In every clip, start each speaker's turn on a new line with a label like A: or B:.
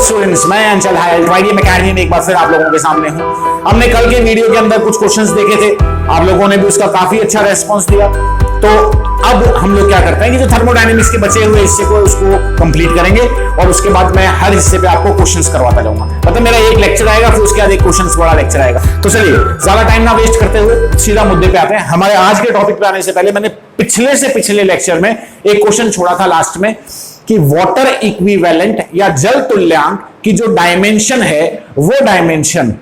A: Students, मैं अंचल हायल ट्राइडियम academy में एक बार फिर आप लोगों के सामने हूं। हमने कल के वीडियो के अंदर कुछ क्वेश्चंस देखे थे, आप लोगों ने भी उसका काफी अच्छा रेस्पॉन्स दिया। तो अब हम लोग क्या करते हैं कि जो थर्मोडायनेमिक्स के बचे हुए हिस्से को उसको कंप्लीट करेंगे और उसके बाद मैं हर हिस्से पे आपको क्वेश्चंस करवाता जाऊंगा। मतलब मेरा एक लेक्चर आएगा, फिर उसके बाद एक क्वेश्चंस वाला लेक्चर आएगा। तो चलिए ज्यादा टाइम ना वेस्ट करते हुए सीधा मुद्दे पे आते हैं। हमारे आज के टॉपिक पे आने से पहले मैंने पिछले से पिछले लेक्चर में एक क्वेश्चन छोड़ा था लास्ट में कि वाटर इक्विवेलेंट या जल तुल्यांक की जो डायमेंशन है वो डायमेंशन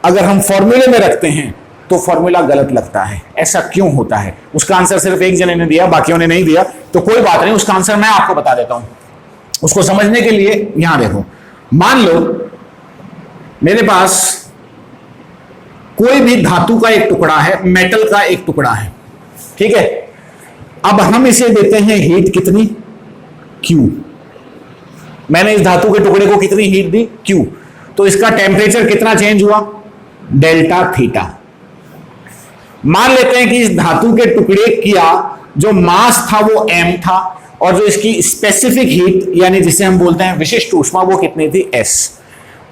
A: अगर हम फॉर्मूले में रखते हैं तो फॉर्मूला गलत लगता है। ऐसा क्यों होता है? उसका आंसर सिर्फ एक जने ने दिया, बाकियों ने नहीं दिया। तो कोई बात नहीं, उसका आंसर मैं आपको बता देता हूं। उसको समझने के लिए यहां देखो, मान लो मेरे पास कोई भी धातु का एक टुकड़ा है, मेटल का एक टुकड़ा है, ठीक है। अब हम इसे देते हैं हीट कितनी? Q। मैंने इस धातु के टुकड़े को कितनी हीट दी? Q। तो इसका टेम्परेचर कितना चेंज हुआ? Delta theta. मान लेते हैं कि इस धातु के टुकड़े किया जो मास था वो m था और जो इसकी स्पेसिफिक हीट यानी जिसे हम बोलते हैं विशिष्ट ऊष्मा वो कितनी थी? S।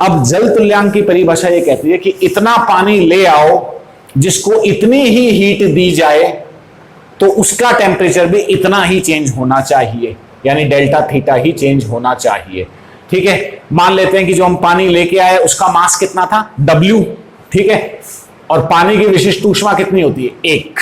A: अब जल तुल्यांक की परिभाषा ये कहती है कि इतना पानी ले आओ जिसको इतनी ही हीट दी जाए तो उसका टेम्परेचर भी इतना ही चेंज होना चाहिए, यानी डेल्टा थीटा ही चेंज होना चाहिए, ठीक है। मान लेते हैं कि जो हम पानी लेके आए उसका मास कितना था? W, ठीक है। और पानी की विशिष्ट ऊष्मा कितनी होती है? 1।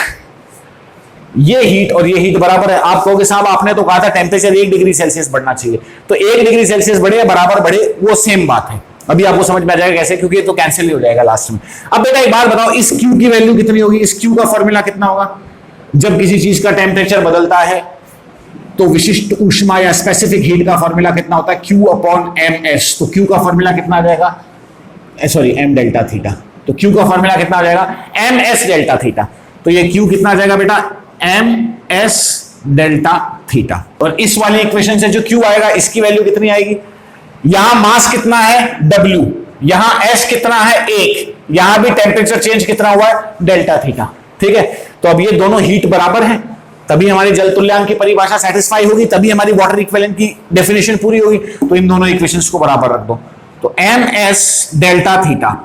A: ये हीट और ये हीट बराबर है। आप कहोगे साहब आपने तो कहा था टेम्परेचर 1 डिग्री सेल्सियस बढ़ना चाहिए, तो 1 डिग्री सेल्सियस बढ़े या बराबर बढ़े वो सेम बात है। अभी आपको समझ में आ जाएगा कैसे, क्योंकि ये तो कैंसिल ही हो जाएगा लास्ट में। अब बेटा एक बात बताओ, इस Q की वैल्यू कितनी होगी? इस Q का फॉर्मूला कितना होगा? जब किसी चीज का टेम्परेचर बदलता है तो विशिष्ट ऊष्मा या स्पेसिफिक हीट का फॉर्मूला कितना होता है? Q upon ms। तो Q का फॉर्मूला कितना आ जाएगा? Sorry, m delta theta. तो Q का फॉर्मूला कितना आ जाएगा? ms delta theta. तो ये Q कितना आ जाएगा बेटा? ms delta theta. और इस वाली इक्वेशन से जो Q आएगा इसकी वैल्यू कितनी आएगी? यहां मास कितना है? W। यहां s कितना है? 1। यहां भी टेम्परेचर चेंज कितना हुआ है? डेल्टा थीटा, ठीक है। तो अब ये दोनों हीट बराबर हैं, तभी हमारी जल तुल्यांक की परिभाषा सेटिस्फाई होगी, तभी हमारी वाटर इक्विवेलेंट की डेफिनेशन पूरी होगी। तो इन दोनों इक्वेशंस को बराबर रख दो। तो ms delta theta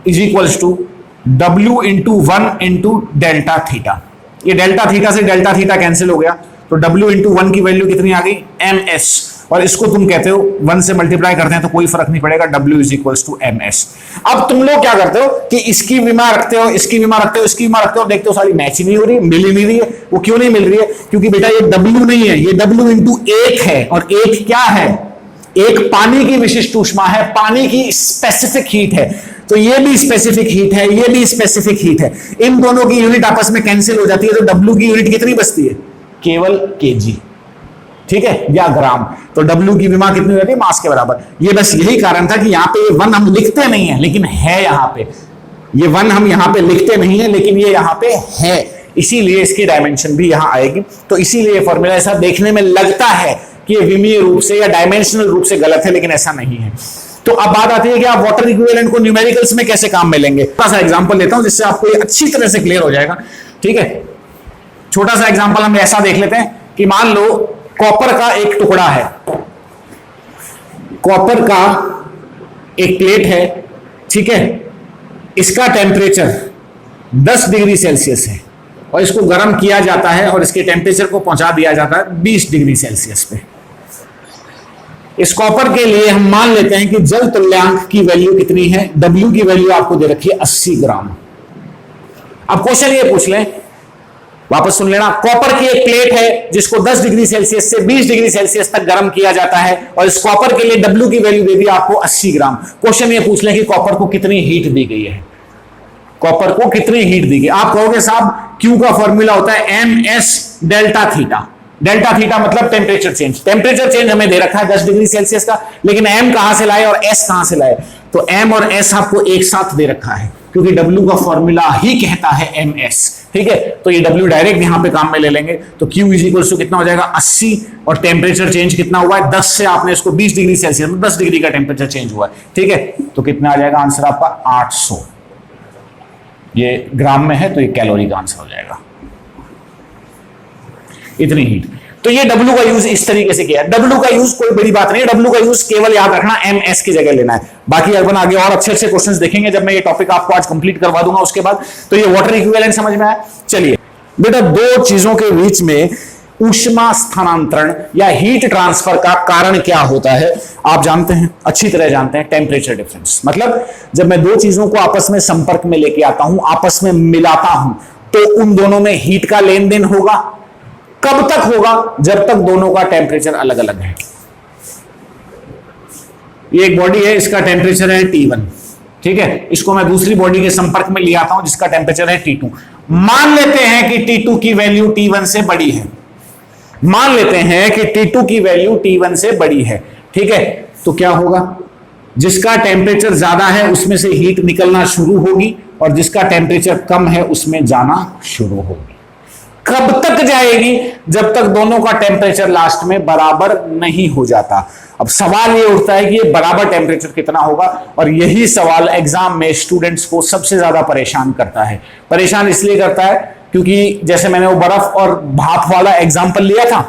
A: is equals to W into 1 into delta theta. ये डेल्टा थीटा से डेल्टा थीटा कैंसिल हो गया, तो W इंटू 1 की वैल्यू कितनी आ गई? ms। और इसको तुम कहते हो 1 से मल्टीप्लाई करते हैं तो कोई फर्क नहीं पड़ेगा, W is equals to ms। अब तुम लोग क्या करते हो कि इसकी विमा रखते हो, इसकी विमा रखते हो, इसकी विमा रखते हो, देखते हो सारी मैच ही नहीं हो रही, मिल ही नहीं रही है। वो क्यों नहीं मिल रही है? क्योंकि बेटा ये W नहीं है, ये W इंटू 1 है। और 1 क्या है? 1 पानी की विशिष्ट ऊष्मा है, पानी की स्पेसिफिक हीट है। तो ये भी स्पेसिफिक हीट है, ये भी स्पेसिफिक हीट है। इन दोनों की यूनिट आपस में कैंसिल हो जाती है, तो W की यूनिट कितनी बचती है? केवल kg, ठीक है, या ग्राम। तो W की विमा कितनी हो जाती है? मास के बराबर। ये बस यही कारण था कि यहां पे ये 1 हम लिखते नहीं है लेकिन है यहां पे। ये 1 हम यहां पे लिखते नहीं है लेकिन ये यहां पे है, इसीलिए इसकी डायमेंशन भी यहां आएगी। तो इसीलिए फॉर्मूला ऐसा देखने में लगता है कि ये विमीय रूप से या डायमेंशनल रूप से गलत है, लेकिन ऐसा नहीं है। तो अब बात आती है कि आप वाटर इक्विवेलेंट को न्यूमेरिकल्स में कैसे काम में लेंगे। छोटा सा एग्जांपल लेता हूं जिससे आपको ये अच्छी तरह से क्लियर हो जाएगा, ठीक है। छोटा सा एग्जांपल हम ऐसा देख लेते हैं कि मान लो कॉपर का एक टुकड़ा है, कॉपर का एक प्लेट है, ठीक है। इसका टेम्परेचर 10 डिग्री सेल्सियस है और इसको गर्म किया जाता है और इसके टेम्परेचर को पहुंचा दिया जाता है 20 डिग्री सेल्सियस पे। इस कॉपर के लिए हम मान लेते हैं कि जल तुल्यांक की वैल्यू कितनी है? W की वैल्यू आपको दे रखी है 80 ग्राम। अब क्वेश्चन ये पूछ लें, वापस सुन लेना, कॉपर की एक प्लेट है जिसको 10 डिग्री सेल्सियस से 20 डिग्री सेल्सियस तक गर्म किया जाता है और इस कॉपर के लिए W की वैल्यू दे दी आपको 80 ग्राम। क्वेश्चन ये पूछ लें कि कॉपर को कितनी हीट दी गई है? कॉपर को कितनी हीट दी गई? आप कहोगे साहब Q का फॉर्मूला होता है ms delta theta. Delta theta मतलब टेम्परेचर चेंज। टेम्परेचर चेंज हमें दे रखा है 10 डिग्री सेल्सियस का, लेकिन m कहां से लाए और s कहां से लाए? तो m और s आपको एक साथ दे रखा है क्योंकि W का फॉर्मूला ही कहता है ms, ठीक है। तो ये W डायरेक्ट यहां पे काम में ले लेंगे। तो Q इज इक्वल टू कितना हो जाएगा? 80। और टेम्परेचर चेंज कितना हुआ है? 10 से आपने इसको 20 डिग्री सेल्सियस में 10 डिग्री का टेम्परेचर चेंज हुआ है, ठीक है। तो कितना आ जाएगा आंसर आपका? 800। ये ग्राम में है तो ये कैलोरी का आंसर हो जाएगा, इतनी हीट। तो ये W का यूज इस तरीके से किया है। W का यूज कोई बड़ी बात नहीं है, W का यूज केवल याद रखना MS की जगह लेना है। बाकी अपन आगे और अच्छे अच्छे क्वेश्चंस देखेंगे जब मैं ये टॉपिक आपको आज कंप्लीट करवा दूंगा उसके बाद। तो ये वाटर इक्विवेलेंट समझ में आया। चलिए बेटा, दो चीजों के बीच में ऊष्मा स्थानांतरण या हीट ट्रांसफर का कारण क्या होता है आप जानते हैं, अच्छी तरह जानते हैं, टेम्परेचर डिफरेंस। मतलब जब मैं दो चीजों को आपस में संपर्क में लेके आता हूं, आपस में मिलाता हूं, तो उन दोनों में हीट का लेन देन होगा। कब तक होगा? जब तक दोनों का टेम्परेचर अलग अलग है। ये एक बॉडी है, इसका टेम्परेचर है T1, ठीक है, इसको मैं दूसरी बॉडी के संपर्क में ले आता हूं जिसका टेम्परेचर है T2। मान लेते हैं कि T2 की वैल्यू T1 से बड़ी है, मान लेते हैं कि T2 की वैल्यू T1 से बड़ी है, ठीक है। तो क्या होगा? जिसका टेम्परेचर ज्यादा है उसमें से हीट निकलना शुरू होगी और जिसका टेम्परेचर कम है उसमें जाना शुरू होगी। कब तक जाएगी? जब तक दोनों का टेम्परेचर लास्ट में बराबर नहीं हो जाता। अब सवाल ये उठता है कि ये बराबर टेम्परेचर कितना होगा, और यही सवाल एग्जाम में स्टूडेंट्स को सबसे ज्यादा परेशान करता है। परेशान इसलिए करता है क्योंकि जैसे मैंने वो बर्फ और भाप वाला एग्जाम्पल लिया था,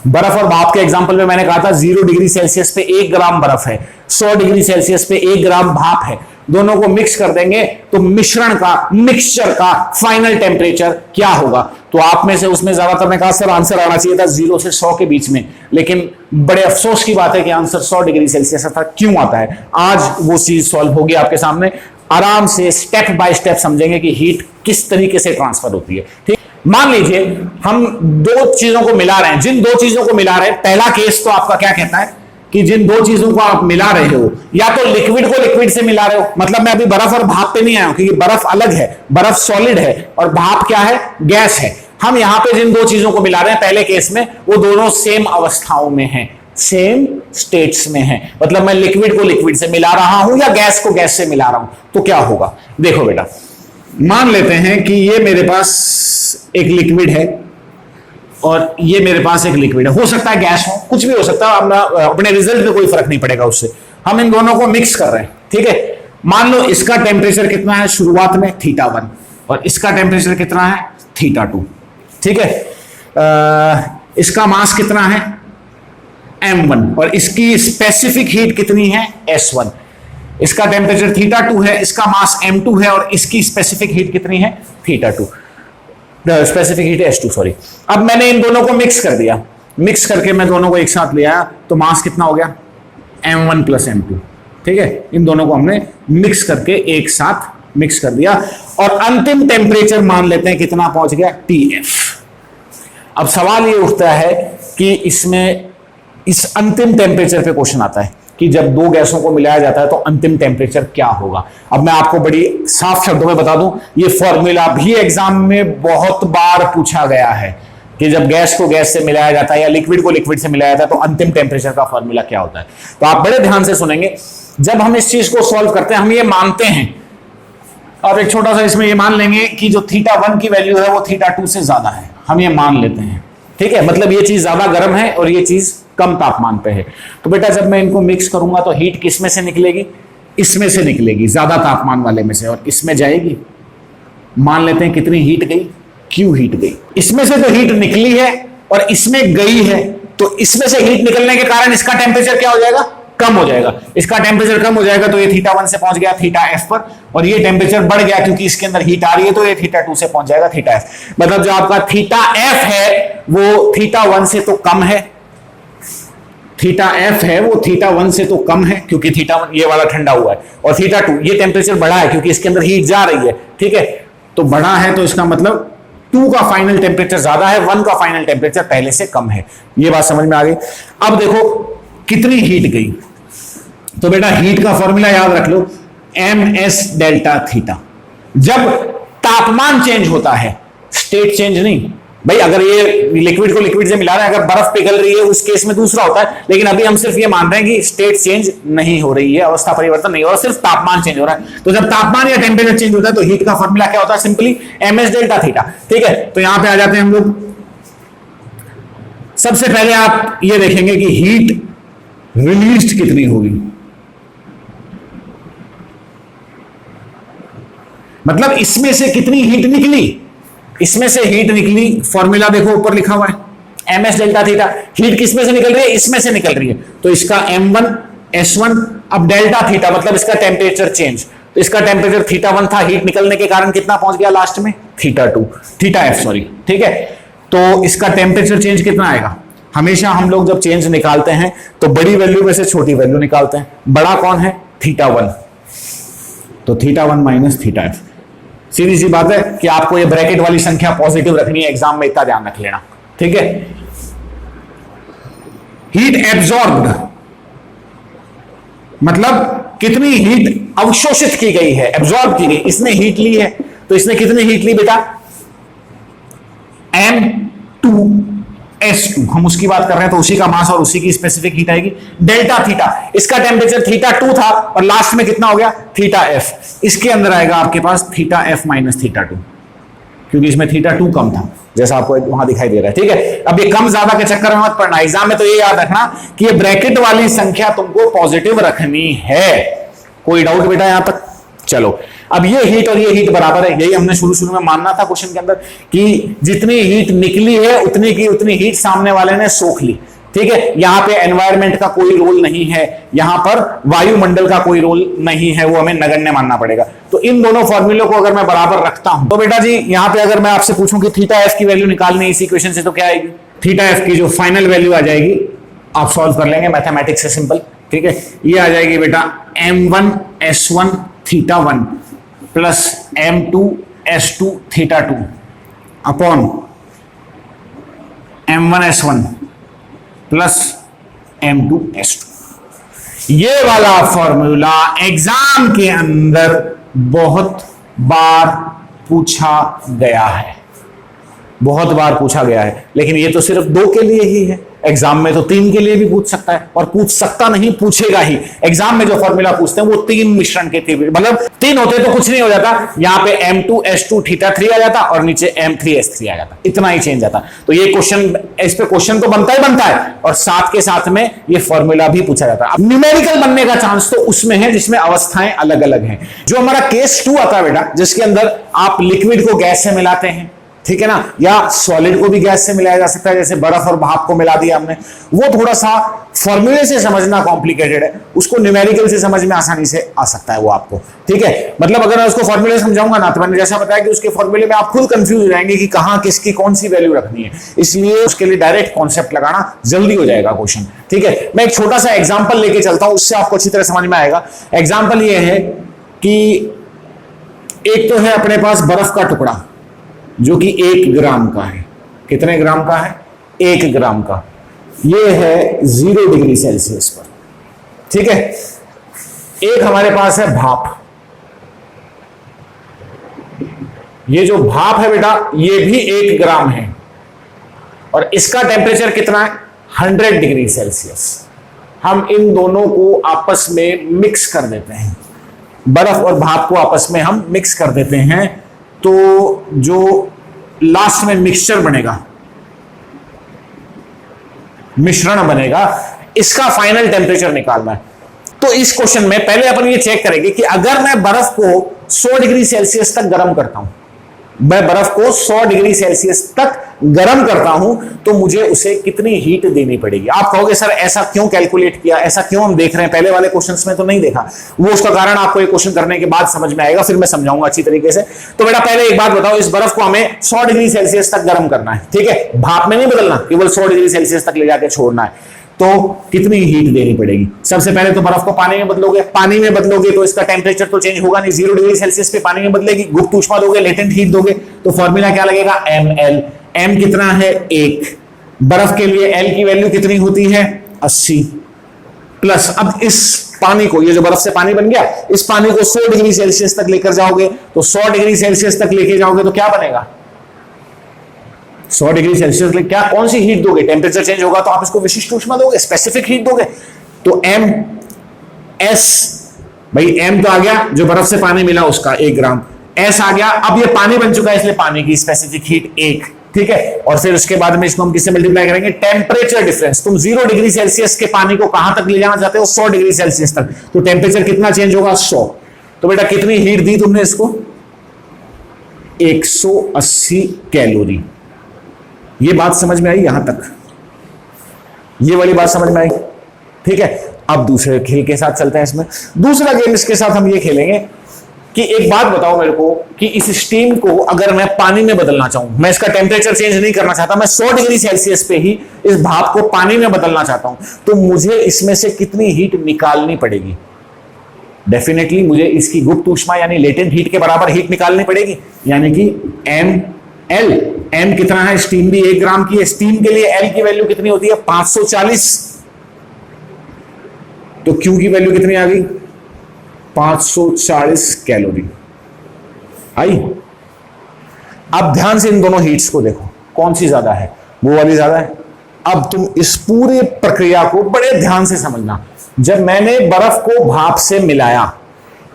A: बर्फ और भाप के एग्जाम्पल में मैंने कहा था 0 डिग्री सेल्सियस पे 1 ग्राम बर्फ है, 100 डिग्री सेल्सियस पे 1 ग्राम भाप है। दोनों को मिक्स कर देंगे तो मिश्रण का, मिक्सचर का फाइनल टेम्परेचर क्या होगा? तो आप में से उसमें ज्यादातर ने कहा सर आंसर आना चाहिए था 0 से 100 के बीच में, लेकिन बड़े अफसोस की बात है कि आंसर 100 डिग्री सेल्सियस था। क्यों आता है? आज वो चीज सॉल्व होगी आपके सामने, आराम से स्टेप बाय स्टेप समझेंगे कि हीट किस तरीके से ट्रांसफर होती है। ठीक, मान लीजिए हम दो चीजों को मिला रहे हैं, जिन दो चीजों को मिला रहे हैं, पहला केस तो आपका क्या कहता है कि जिन दो चीजों को आप मिला रहे हो, या तो लिक्विड को लिक्विड से मिला रहे हो, मतलब मैं अभी बर्फ और भाप पे नहीं आया हूं क्योंकि बर्फ अलग है, बर्फ सॉलिड है और भाप क्या है? गैस है। हम यहां पे जिन दो चीजों को मिला रहे हैं पहले केस में, वो दोनों सेम अवस्थाओं में हैं, सेम स्टेट्स में हैं। मतलब मैं लिक्विड को लिक्विड से मिला रहा हूं या गैस को गैस से मिला रहा हूं, तो क्या होगा? देखो बेटा, मान लेते हैं कि ये मेरे पास एक लिक्विड है और ये मेरे पास एक लिक्विड है, हो सकता है गैस हो, कुछ भी हो सकता है, अपने रिजल्ट में कोई फर्क नहीं पड़ेगा उससे। हम इन दोनों को मिक्स कर रहे हैं, ठीक है। मान लो इसका टेम्परेचर कितना है शुरुआत में? θ1, और इसका टेम्परेचर कितना है? θ2, ठीक है। इसका मास कितना है? m1, और इसकी स्पेसिफिक हीट कितनी है? S1। इसका टेम्परेचर θ2 है, इसका मास m2 है, और इसकी स्पेसिफिक हीट कितनी है? θ2, स्पेसिफिक हीट S2, सॉरी। अब मैंने इन दोनों को मिक्स कर दिया, मिक्स करके मैं दोनों को एक साथ ले आया, तो मास कितना हो गया? m1 प्लस m2, ठीक है। इन दोनों को हमने मिक्स करके एक साथ मिक्स कर दिया, और अंतिम टेम्परेचर मान लेते हैं कितना पहुंच गया? TF। अब सवाल ये उठता है कि इसमें इस अंतिम टेम्परेचर पे क्वेश्चन आता है कि जब दो गैसों को मिलाया जाता है तो अंतिम टेम्परेचर क्या होगा। अब मैं आपको बड़ी साफ शब्दों में बता दूं, ये फॉर्मूला भी एग्जाम में बहुत बार पूछा गया है कि जब गैस को गैस से मिलाया जाता है या लिक्विड को लिक्विड से मिलाया जाता है तो अंतिम टेम्परेचर का फॉर्मूला क्या होता है। तो आप बड़े ध्यान से सुनेंगे। जब हम इस चीज को सॉल्व करते हैं, हम ये मानते हैं, अब एक छोटा सा इसमें ये मान लेंगे कि जो θ1 की वैल्यू है वो θ2 से ज्यादा है, हम ये मान लेते हैं, ठीक है। मतलब ये चीज ज्यादा गर्म है और ये चीज कम तापमान पे है। तो बेटा जब मैं इनको मिक्स करूंगा तो हीट किस में से निकलेगी? इसमें से निकलेगी, ज्यादा तापमान वाले में से, और इसमें जाएगी। मान लेते हैं कितनी हीट गई? Q हीट गई। इसमें से तो हीट निकली है और इसमें गई है, तो इसमें से हीट निकलने के कारण इसका टेम्परेचर क्या हो जाएगा? कम हो जाएगा। इसका टेम्परेचर कम हो जाएगा तो ये θ1 से पहुंच गया θF पर, और ये टेम्परेचर बढ़ गया क्योंकि इसके अंदर हीट आ रही है तो ये θ2 से पहुंच जाएगा θF। मतलब जो आपका θF है वो θ1 से तो कम है, θF है वो θ1 से तो कम है क्योंकि θ1 ये वाला ठंडा हुआ है, और θ2 ये टेम्परेचर बढ़ा है क्योंकि इसके अंदर हीट जा रही है, ठीक है। तो बढ़ा है तो इसका मतलब 2 का फाइनल टेम्परेचर ज्यादा है, 1 का फाइनल टेम्परेचर पहले से कम है। ये बात समझ में आ गई। अब देखो कितनी हीट गई, तो बेटा हीट का फॉर्मूला याद रख लो, ms डेल्टा थीटा। जब तापमान चेंज होता है, स्टेट चेंज नहीं भाई। अगर ये लिक्विड को लिक्विड से मिला रहे हैं, अगर बर्फ पिघल रही है उस केस में दूसरा होता है, लेकिन अभी हम सिर्फ ये मान रहे हैं कि स्टेट चेंज नहीं हो रही है, अवस्था परिवर्तन नहीं हो रहा, सिर्फ तापमान चेंज हो रहा है। तो जब तापमान या टेम्परेचर चेंज होता है तो हीट का फॉर्मूला क्या होता है? सिंपली ms डेल्टा थीटा, ठीक है। तो यहां पे आ जाते हैं हम लोग। सबसे पहले आप ये देखेंगे कि हीट रिलीज्ड कितनी होगी, मतलब इसमें से कितनी हीट निकली। इसमें से हीट निकली, फॉर्मूला देखो ऊपर लिखा हुआ है, ms डेल्टा थीटा। हीट किस में से निकल रही है? इसमें से निकल रही है, तो इसका m1 s1। अब डेल्टा थीटा मतलब इसका टेम्परेचर चेंज, तो इसका टेम्परेचर थीटा 1 था, हीट निकलने के कारण कितना पहुंच गया लास्ट में? थीटा 2, थीटा f सॉरी, ठीक है। तो इसका टेम्परेचर चेंज कितना आएगा? हमेशा हम लोग जब चेंज निकालते हैं तो बड़ी वैल्यू में से छोटी वैल्यू निकालते हैं। बड़ा कौन है? थीटा 1, तो थीटा 1 माइनस थीटा f। सीधी सी बात है कि आपको ये ब्रैकेट वाली संख्या पॉजिटिव रखनी है, एग्जाम में इतना ध्यान रख लेना, ठीक है। हीट एब्जॉर्ब्ड मतलब कितनी हीट अवशोषित की गई है, एब्जॉर्ब की गई। इसने हीट ली है, तो इसने कितनी हीट ली बेटा? M2S2, हम उसकी बात कर रहे हैं, तो उसी का मास और उसी की स्पेसिफिक हीट आएगी। डेल्टा थीटा, इसका टेम्परेचर थीटा 2 था और लास्ट में कितना हो गया? Theta f। इसके अंदर आएगा आपके पास थीटा f माइनस थीटा 2, क्योंकि इसमें थीटा 2 कम था, जैसा आपको वहां दिखाई दे रहा है, ठीक है। अब ये कम ज्यादा के चक्कर में मत पड़ना, एग्जाम में तो ये याद रखना कि ये ब्रैकेट वाली संख्या तुमको पॉजिटिव रखनी है। कोई डाउट बेटा यहां तक? चलो, अब ये हीट और ये हीट बराबर है, यही हमने शुरू में मानना था क्वेश्चन के अंदर कि जितनी हीट निकली है उतनी की उतनी हीट सामने वाले ने सोख ली, ठीक है। यहां पे एनवायरमेंट का कोई रोल नहीं है, यहां पर वायुमंडल का कोई रोल नहीं है, वो हमें नगण्य मानना पड़ेगा। तो इन दोनों फॉर्मूलों को अगर मैं बराबर रखता हूं तो बेटा जी यहां पे अगर मैं आपसे पूछूं कि थीटा एफ की वैल्यू निकालनी है इस इक्वेशन से, तो क्या आएगी? थीटा एफ की जो फाइनल वैल्यू आ जाएगी, आप सॉल्व कर लेंगे मैथमेटिक्स से सिंपल, ठीक है। ये आ जाएगी बेटा m1 s1 theta 1 plus m2 s2 theta 2 upon m1 s1 plus m2 s2। ये वाला फॉर्मूला एग्जाम के अंदर बहुत बार पूछा गया है, बहुत बार पूछा गया है, लेकिन ये तो सिर्फ 2 के लिए ही है। एग्जाम में तो 3 के लिए भी पूछ सकता है, और पूछ सकता नहीं, पूछेगा ही। एग्जाम में जो फॉर्मूला पूछते हैं वो 3 मिश्रण के थे, मतलब 3 होते तो कुछ नहीं हो जाता, यहां पे m2 s2 थीटा 3 आ जाता और नीचे m3 s3 आ जाता, इतना ही चेंज आता। तो ये क्वेश्चन, इस पे क्वेश्चन तो बनता है, और साथ के साथ में ये फॉर्मूला भी पूछा जाता है। अब न्यूमेरिकल बनने का चांस तो उसमें है जिसमें अवस्थाएं अलग अलग हैं। जो हमारा केस 2 आता है बेटा, जिसके अंदर आप लिक्विड को गैस से मिलाते हैं, ठीक है ना, या सॉलिड को भी गैस से मिलाया जा सकता है, जैसे बर्फ और भाप को मिला दिया हमने, वो थोड़ा सा फॉर्मूले से समझना कॉम्प्लिकेटेड है, उसको न्यूमेरिकल से समझ में आसानी से आ सकता है वो आपको, ठीक है। मतलब अगर मैं उसको फॉर्मूले समझाऊंगा ना, तो मैंने जैसा बताया कि उसके फॉर्मूले में आप खुद कंफ्यूज हो जाएंगे कि कहां किसकी कौन सी वैल्यू रखनी है, इसलिए उसके लिए डायरेक्ट कॉन्सेप्ट लगाना जल्दी हो जाएगा क्वेश्चन, ठीक है। मैं एक छोटा सा एग्जाम्पल लेके चलता हूं, उससे आपको अच्छी तरह समझ में आएगा। एग्जाम्पल ये है कि एक तो है अपने पास बर्फ का टुकड़ा जो कि 1 ग्राम का है। कितने ग्राम का है? 1 ग्राम का। ये है 0 डिग्री सेल्सियस पर, ठीक है। एक हमारे पास है भाप, ये जो भाप है बेटा ये भी 1 ग्राम है, और इसका टेम्परेचर कितना है? 100 डिग्री सेल्सियस। हम इन दोनों को आपस में मिक्स कर देते हैं, बर्फ और भाप को आपस में हम मिक्स कर देते हैं, तो जो लास्ट में मिक्सचर बनेगा, मिश्रण बनेगा, इसका फाइनल टेम्परेचर निकालना है। तो इस क्वेश्चन में पहले अपन ये चेक करेंगे कि अगर मैं बर्फ को 100 डिग्री सेल्सियस तक गर्म करता हूं, मैं बर्फ को 100 डिग्री सेल्सियस तक गर्म करता हूं, तो मुझे उसे कितनी हीट देनी पड़ेगी। आप कहोगे सर ऐसा क्यों कैलकुलेट किया, ऐसा क्यों हम देख रहे हैं, पहले वाले क्वेश्चंस में तो नहीं देखा। वो उसका कारण आपको ये क्वेश्चन करने के बाद समझ में आएगा, फिर मैं समझाऊंगा अच्छी तरीके से। तो बेटा पहले एक बात बताओ, इस बर्फ को हमें 100 डिग्री सेल्सियस तक गर्म करना है, ठीक है, भाप में नहीं बदलना, केवल 100 डिग्री सेल्सियस तक ले जाकर छोड़ना है, तो कितनी हीट देनी पड़ेगी। सबसे पहले तो बर्फ को पानी में बदलोगे, पानी में बदलोगे तो इसका टेम्परेचर तो चेंज होगा नहीं, 0 डिग्री सेल्सियस पे पानी में बदलेगी, गुप्त ऊष्मा दोगे, लेटेंट हीट दोगे, तो फॉर्मूला क्या लगेगा? ml। m कितना है? 1। बर्फ के लिए l की वैल्यू कितनी होती है? 80 प्लस, अब इस पानी को, ये जो बर्फ से पानी बन गया, इस पानी को 100 डिग्री सेल्सियस तक लेकर जाओगे, तो 100 डिग्री सेल्सियस तक लेके जाओगे तो क्या बनेगा? 100 डिग्री सेल्सियस क्या, कौन सी हीट दोगे? टेम्परेचर चेंज होगा तो आप इसको विशिष्ट ऊष्मा दोगे, स्पेसिफिक हीट दोगे। तो m s, भाई m तो आ गया जो बर्फ से पानी मिला उसका 1 ग्राम, s आ गया, अब ये पानी बन चुका है इसलिए पानी की स्पेसिफिक हीट 1, ठीक है। और फिर उसके बाद में इसको हम किससे मल्टीप्लाई करेंगे? Temperature difference. तुम 0 डिग्री सेल्सियस के पानी को कहां तक ले जाना चाहते हो? 100 डिग्री सेल्सियस तक, तो टेम्परेचर कितना चेंज होगा? 100। तो बेटा कितनी हीट दी तुमने इसको? 180 कैलोरी। ये बात समझ में आई यहां तक, ये वाली बात समझ में आई, ठीक है। अब दूसरे खेल के साथ चलते हैं। इसमें दूसरा गेम इसके साथ हम ये खेलेंगे कि एक बात बताओ मेरे को कि इस स्टीम को अगर मैं पानी में बदलना चाहूं, मैं इसका टेम्परेचर चेंज नहीं करना चाहता, मैं 100 डिग्री सेल्सियस पे ही इस भाप को पानी में बदलना चाहता हूं, तो मुझे इसमें से कितनी हीट निकालनी पड़ेगी? डेफिनेटली मुझे इसकी गुप्त ऊष्मा यानी लेटेंट हीट के बराबर हीट निकालनी पड़ेगी, यानी कि ml। m कितना है? स्टीम भी 1 ग्राम की है। स्टीम के लिए L की वैल्यू कितनी होती है? 540। तो Q की वैल्यू कितनी आ गई? 540 कैलोरी आई। अब ध्यान से इन दोनों हीट्स को देखो, कौन सी ज्यादा है? वो वाली ज्यादा है। अब तुम इस पूरे प्रक्रिया को बड़े ध्यान से समझना। जब मैंने बर्फ को भाप से मिलाया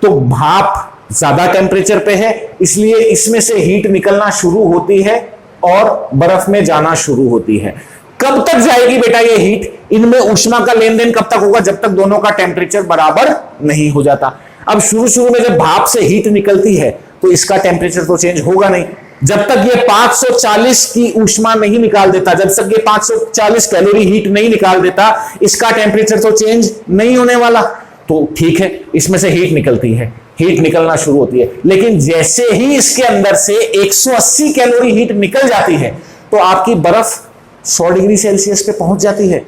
A: तो भाप ज्यादा टेम्परेचर पे है, इसलिए इसमें से हीट निकलना शुरू होती है और बर्फ में जाना शुरू होती है। कब तक जाएगी बेटा ये हीट? इनमें ऊष्मा का लेन देन कब तक होगा? जब तक दोनों का टेम्परेचर बराबर नहीं हो जाता। अब शुरू में जब भाप से हीट निकलती है तो इसका टेम्परेचर तो चेंज होगा नहीं। जब तक ये 540 की ऊष्मा नहीं निकाल देता, जब तक ये 540 कैलोरी हीट नहीं निकाल देता, इसका टेम्परेचर तो चेंज नहीं होने वाला। तो ठीक है, इसमें से हीट निकलती है, हीट निकलना शुरू होती है, लेकिन जैसे ही इसके अंदर से 180 कैलोरी हीट निकल जाती है तो आपकी बर्फ 100 डिग्री सेल्सियस पे पहुंच जाती है।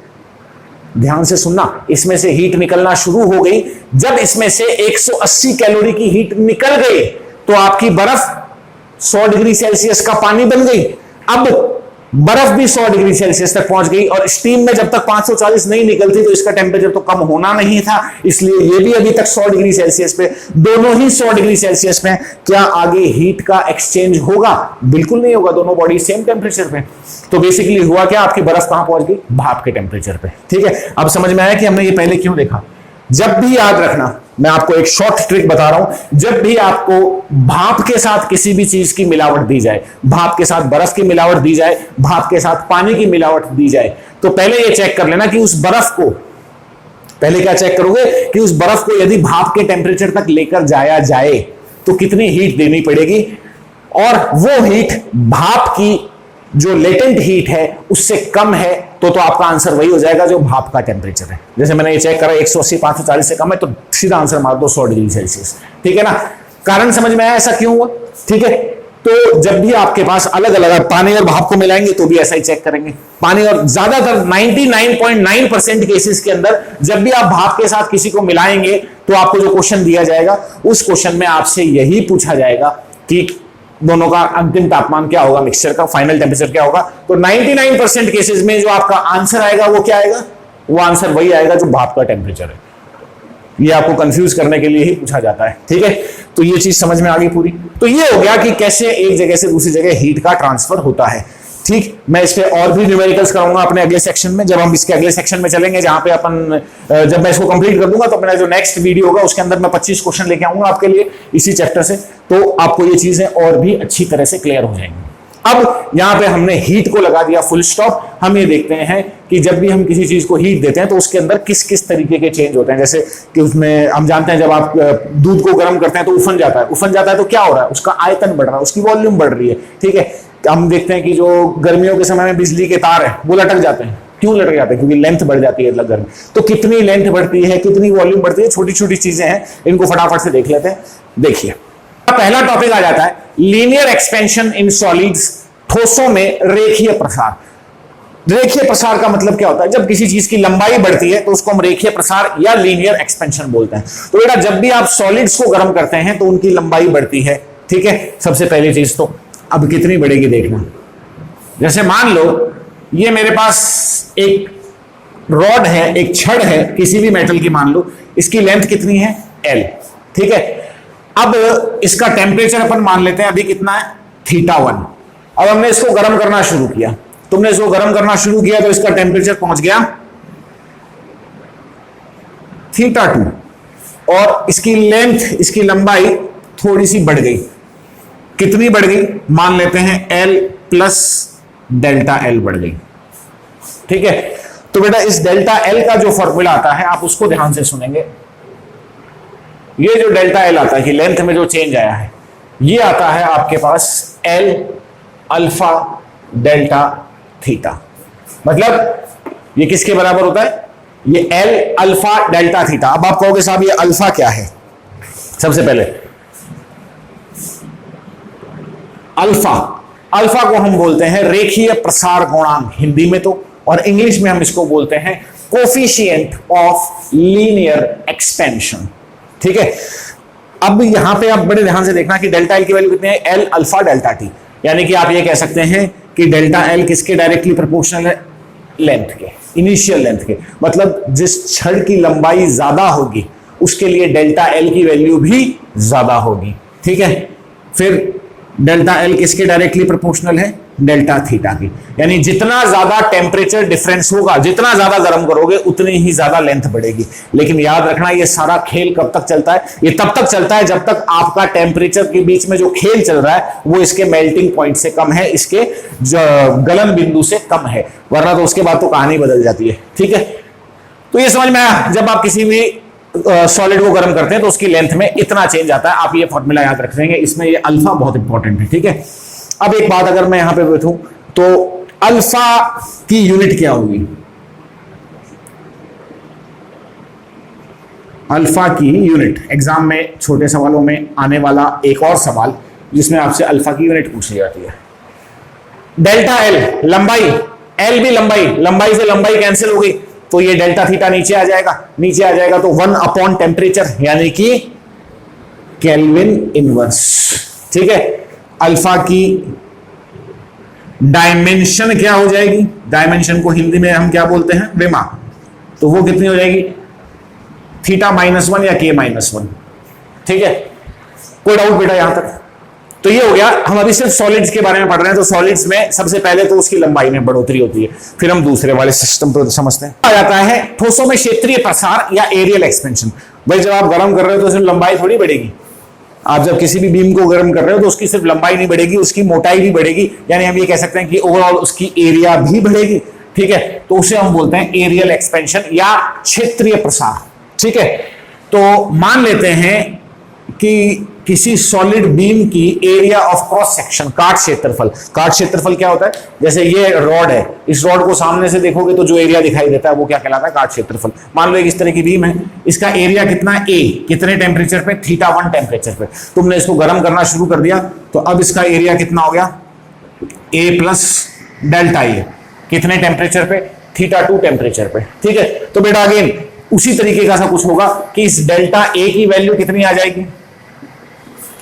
A: ध्यान से सुनना, इसमें से हीट निकलना शुरू हो गई। जब इसमें से 180 कैलोरी की हीट निकल गई तो आपकी बर्फ 100 डिग्री सेल्सियस का पानी बन गई। अब बर्फ भी 100 डिग्री सेल्सियस तक पहुंच गई और स्टीम में जब तक 540 नहीं निकलती तो इसका टेम्परेचर तो कम होना नहीं था, इसलिए ये भी अभी तक 100 डिग्री सेल्सियस पे, दोनों ही 100 डिग्री सेल्सियस पे। क्या आगे हीट का एक्सचेंज होगा? बिल्कुल नहीं होगा, दोनों बॉडी सेम टेम्परेचर पे। तो बेसिकली हुआ क्या? आपकी बर्फ कहां पहुंच गई? भाप के टेम्परेचर पे। ठीक है, अब समझ में आया कि हमने ये पहले क्यों देखा। जब भी याद रखना, मैं आपको एक शॉर्ट ट्रिक बता रहा हूं, जब भी आपको भाप के साथ किसी भी चीज की मिलावट दी जाए, भाप के साथ बर्फ की मिलावट दी जाए, भाप के साथ पानी की मिलावट दी जाए, तो पहले ये चेक कर लेना कि उस बर्फ को, पहले क्या चेक करोगे कि उस बर्फ को यदि भाप के टेम्परेचर तक लेकर जाया जाए तो कितनी हीट देनी पड़ेगी, और वो हीट भाप की जो लेटेंट हीट है उससे कम है तो आपका आंसर वही हो जाएगा जो भाप का टेम्परेचर है। जैसे मैंने ये चेक करा 180 540 से कम है तो सीधा आंसर मार दो 100 डिग्री सेल्सियस। ठीक है ना, कारण समझ में आया ऐसा क्यों हुआ? ठीक है, तो जब भी आपके पास अलग अलग पानी और भाप को मिलाएंगे तो भी ऐसा ही चेक करेंगे। पानी और ज्यादातर 99.9% केसेस के अंदर जब भी आप भाप के साथ किसी को मिलाएंगे तो आपको जो क्वेश्चन दिया जाएगा उस क्वेश्चन में आपसे यही पूछा जाएगा कि दोनों का अंतिम तापमान क्या होगा, मिक्सचर का फाइनल टेम्परेचर क्या होगा। तो 99% केसेस में जो आपका आंसर आएगा वो क्या आएगा? वो आंसर वही आएगा जो भाप का टेम्परेचर है। ये आपको कंफ्यूज करने के लिए ही पूछा जाता है। ठीक है, तो ये चीज समझ में आ गई पूरी। तो ये हो गया कि कैसे एक जगह से दूसरी जगह हीट का ट्रांसफर होता है। ठीक, मैं इस पे और भी न्यूमेरिकल्स कराऊंगा अपने अगले सेक्शन में, जब हम इसके अगले सेक्शन में चलेंगे, जहां पे अपन जब मैं इसको कंप्लीट कर दूंगा तो मेरा जो नेक्स्ट वीडियो होगा उसके अंदर मैं 25 क्वेश्चन लेके आऊंगा आपके लिए इसी चैप्टर से, तो आपको ये चीजें और भी अच्छी तरह से क्लियर हो जाएंगी। अब यहां पे हमने हीट को लगा दिया फुल स्टॉप। हम ये देखते हैं कि जब भी हम किसी चीज को हीट देते हैं तो उसके अंदर किस किस तरीके के चेंज होते हैं। जैसे कि उसमें हम जानते हैं जब आप दूध को गर्म करते हैं तो उफन जाता है, उफन जाता है तो क्या हो रहा है? उसका आयतन बढ़ रहा है, उसकी वॉल्यूम बढ़ रही है। ठीक है, हम देखते हैं कि जो गर्मियों के समय में बिजली के तार है वो लटक जाते हैं। क्यों लटक जाते हैं? क्योंकि लेंथ बढ़ जाती है गर्मी। तो कितनी लेंथ बढ़ती है, कितनी वॉल्यूम बढ़ती है, छोटी छोटी चीजें हैं, इनको फटाफट से देख लेते हैं। देखिए, पहला टॉपिक आ जाता है लीनियर एक्सपेंशन इन सॉलिड्स, ठोसों में रेखीय प्रसार। रेखीय प्रसार का मतलब क्या होता है? जब किसी चीज की लंबाई बढ़ती है तो उसको हम रेखीय प्रसार या लीनियर एक्सपेंशन बोलते हैं। तो बेटा जब भी आप सॉलिड्स को गर्म करते हैं तो उनकी लंबाई बढ़ती है। ठीक है, सबसे पहली चीज तो अब कितनी बढ़ेगी देखना। जैसे मान लो ये मेरे पास एक रॉड है, एक छड़ है किसी भी मेटल की, मान लो इसकी लेंथ कितनी है? L। ठीक है, अब इसका टेम्परेचर अपन मान लेते हैं अभी कितना है? θ1। अब हमने इसको गर्म करना शुरू किया, तुमने इसको गर्म करना शुरू किया तो इसका टेम्परेचर पहुंच गया θ2 और इसकी लेंथ, इसकी लंबाई थोड़ी सी बढ़ गई। कितनी बढ़ गई? मान लेते हैं L प्लस डेल्टा L बढ़ गई। ठीक है, तो बेटा इस डेल्टा L का जो फॉर्मूला आता है आप उसको ध्यान से सुनेंगे। ये जो डेल्टा L आता है कि लेंथ में जो चेंज आया है, ये आता है आपके पास L अल्फा डेल्टा थीटा। मतलब ये किसके बराबर होता है? ये एल अल्फा डेल्टा थीटा। अब आप कहोगे साहब ये अल्फा क्या है? सबसे पहले अल्फा को हम बोलते हैं रेखीय प्रसार गुणांक हिंदी में तो, और इंग्लिश में हम इसको बोलते हैं कोफिशिएंट ऑफ लीनियर एक्सपेंशन। ठीक है, अब यहां पे आप बड़े ध्यान से देखना कि डेल्टा एल की वैल्यू कितनी है? L alpha delta T. यानी कि आप ये कह सकते हैं कि डेल्टा एल किसके डायरेक्टली प्रोपोर्शनल है? लेंथ के, इनिशियल लेंथ के। मतलब जिस छड़ की लंबाई ज्यादा होगी उसके लिए डेल्टा एल की वैल्यू भी ज्यादा होगी। ठीक है, फिर डेल्टा एल किसके डायरेक्टली प्रोपोर्शनल है? डेल्टा थीटा की। यानी जितना ज्यादा टेम्परेचर डिफरेंस होगा, जितना ज्यादा गर्म करोगे उतनी ही ज्यादा लेंथ बढ़ेगी। लेकिन याद रखना ये सारा खेल कब तक चलता है? ये तब तक चलता है जब तक आपका टेम्परेचर के बीच में जो खेल चल रहा है वो इसके मेल्टिंग पॉइंट से कम है, इसके गलन बिंदु से कम है, वरना तो उसके बाद तो कहानी बदल जाती है। ठीक है, तो ये समझ में आया? जब आप किसी भी सॉलिड को गर्म करते हैं तो उसकी लेंथ में इतना चेंज आता है। आप ये फॉर्मूला याद रख लेंगे, इसमें ये अल्फा बहुत इंपॉर्टेंट है। ठीक है, अब एक बात अगर मैं यहां पे बैठूं तो अल्फा की यूनिट क्या होगी? अल्फा की यूनिट एग्जाम में छोटे सवालों में आने वाला एक और सवाल जिसमें आपसे अल्फा की यूनिट पूछी जाती है। डेल्टा एल लंबाई, एल भी लंबाई से लंबाई कैंसिल हो गई तो ये डेल्टा थीटा नीचे आ जाएगा तो 1 अपॉन टेम्परेचर यानी कि केल्विन इनवर्स। ठीक है, अल्फा की डायमेंशन क्या हो जाएगी? डायमेंशन को हिंदी में हम क्या बोलते हैं? विमा। तो वो कितनी हो जाएगी? थीटा -1 या के -1। ठीक है, कोई डाउट बेटा यहां तक? तो ये हो गया। हम अभी सिर्फ सॉलिड्स के बारे में पढ़ रहे हैं, तो सॉलिड्स में सबसे पहले तो उसकी लंबाई में बढ़ोतरी होती है, फिर हम दूसरे वाले सिस्टम पर समझते हैं। आ जाता है ठोसों में क्षेत्रीय प्रसार या एरियल एक्सपेंशन। भाई जब आप गर्म कर रहे हो तो सिर्फ लंबाई थोड़ी बढ़ेगी। आप जब किसी भी बीम को गर्म कर रहे हो तो उसकी सिर्फ लंबाई नहीं बढ़ेगी, उसकी मोटाई भी बढ़ेगी। यानी हम ये कह सकते हैं कि ओवरऑल उसकी एरिया भी बढ़ेगी। ठीक है, तो उसे हम बोलते हैं एरियल एक्सपेंशन या क्षेत्रीय प्रसार। ठीक है, तो मान लेते हैं कि किसी सॉलिड बीम की एरिया ऑफ क्रॉस सेक्शन, काट क्षेत्रफल क्या होता है? जैसे ये रॉड है, इस रॉड को सामने से देखोगे तो जो एरिया दिखाई देता है वो क्या कहलाता है? काट क्षेत्रफल। मान लो एक इस तरह की बीम है, इसका एरिया कितना है? ए। कितने टेम्परेचर पे? θ1 टेम्परेचर पे। तुमने इसको गर्म करना शुरू कर दिया तो अब इसका एरिया कितना हो गया? ए प्लस डेल्टा ए। कितने टेम्परेचर पे? θ2 टेम्परेचर पे। ठीक है, तो बेटा अगेन उसी तरीके का सा कुछ होगा कि इस डेल्टा ए की वैल्यू कितनी आ जाएगी?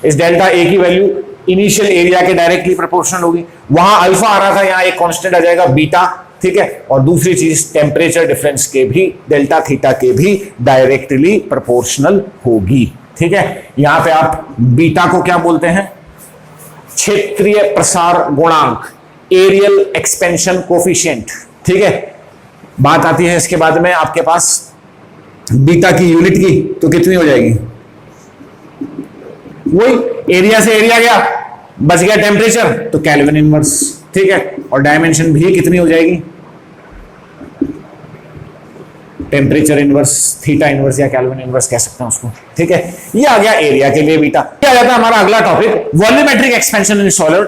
A: इस डेल्टा ए की वैल्यू इनिशियल एरिया के डायरेक्टली प्रोपोर्शनल होगी। वहां अल्फा आ रहा था, यहां एक कांस्टेंट आ जाएगा बीटा। ठीक है, और दूसरी चीज टेम्परेचर डिफरेंस के भी, डेल्टा थीटा के भी डायरेक्टली प्रोपोर्शनल होगी। ठीक है, यहां पे आप बीटा को क्या बोलते हैं? क्षेत्रीय प्रसार गुणांक, एरियल एक्सपेंशन कोफिशिएंट। ठीक है, बात आती है इसके बाद में आपके पास बीटा की यूनिट की, तो कितनी हो जाएगी? वही एरिया से एरिया गया, बच गया टेम्परेचर, तो केल्विन इनवर्स। ठीक है, और डायमेंशन भी कितनी हो जाएगी? टेम्परेचर इनवर्स, थीटा इनवर्स या केल्विन इनवर्स कह सकते हैं उसको। ठीक है, ये आ गया एरिया के लिए बीटा। क्या जाता है हमारा अगला topic? Volumetric expansion in solid,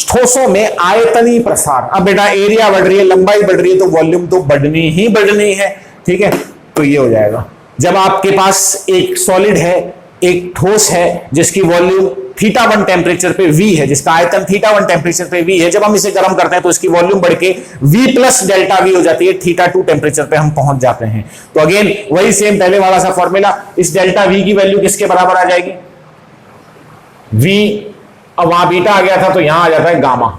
A: ठोसों में आयतनीय प्रसार। अब बेटा एरिया बढ़ रही है, लंबाई बढ़ रही है, तो वॉल्यूम तो बढ़नी ही बढ़नी है। ठीक है, तो ये हो जाएगा जब आपके पास एक सॉलिड है, एक ठोस है जिसकी वॉल्यूम θ1 टेम्परेचर पे V है, जिसका आयतन θ1 टेम्परेचर पे V है, जब हम इसे गर्म करते हैं तो इसकी वॉल्यूम बढ़ के V प्लस डेल्टा V हो जाती है, θ2 टेम्परेचर पे हम पहुंच जाते हैं। तो अगेन वही सेम पहले वाला सा फॉर्मूला, इस डेल्टा V की वैल्यू किसके बराबर आ जाएगी? V, अब वहां बीटा आ गया था तो यहां आ जाता है गामा।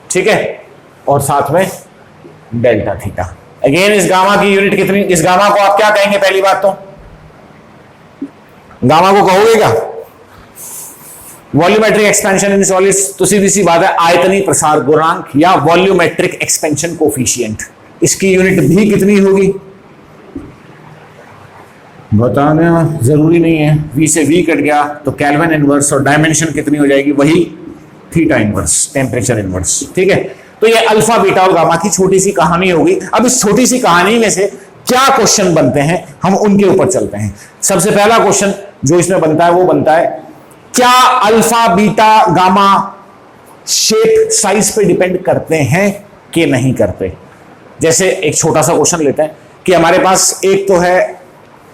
A: ठीक है, और साथ में डेल्टा थीटा। अगेन इस गामा की यूनिट कितनी? इस गामा को आप क्या कहेंगे? पहली बात तो गामा को कहोगे क्या? वॉल्यूमेट्रिक एक्सपेंशन इन सॉलिड्स, तो सीधी सी बात है आयतनीय प्रसार गुणांक या वॉल्यूमेट्रिक एक्सपेंशन कोफिशिएंट। इसकी यूनिट भी कितनी होगी? बताना जरूरी नहीं है, V से V कट गया तो केल्विन इनवर्स, और डायमेंशन कितनी हो जाएगी? वही थीटा इनवर्स, टेम्परेचर इनवर्स। ठीक है, तो ये अल्फा बीटा और गामा की छोटी सी कहानी होगी। अब इस छोटी सी कहानी में से क्या क्वेश्चन बनते हैं, हम उनके ऊपर चलते हैं। सबसे पहला क्वेश्चन जो इसमें बनता है वो बनता है, क्या alpha beta gamma shape size पे डिपेंड करते हैं कि नहीं करते। जैसे एक छोटा सा क्वेश्चन लेते हैं कि हमारे पास एक तो है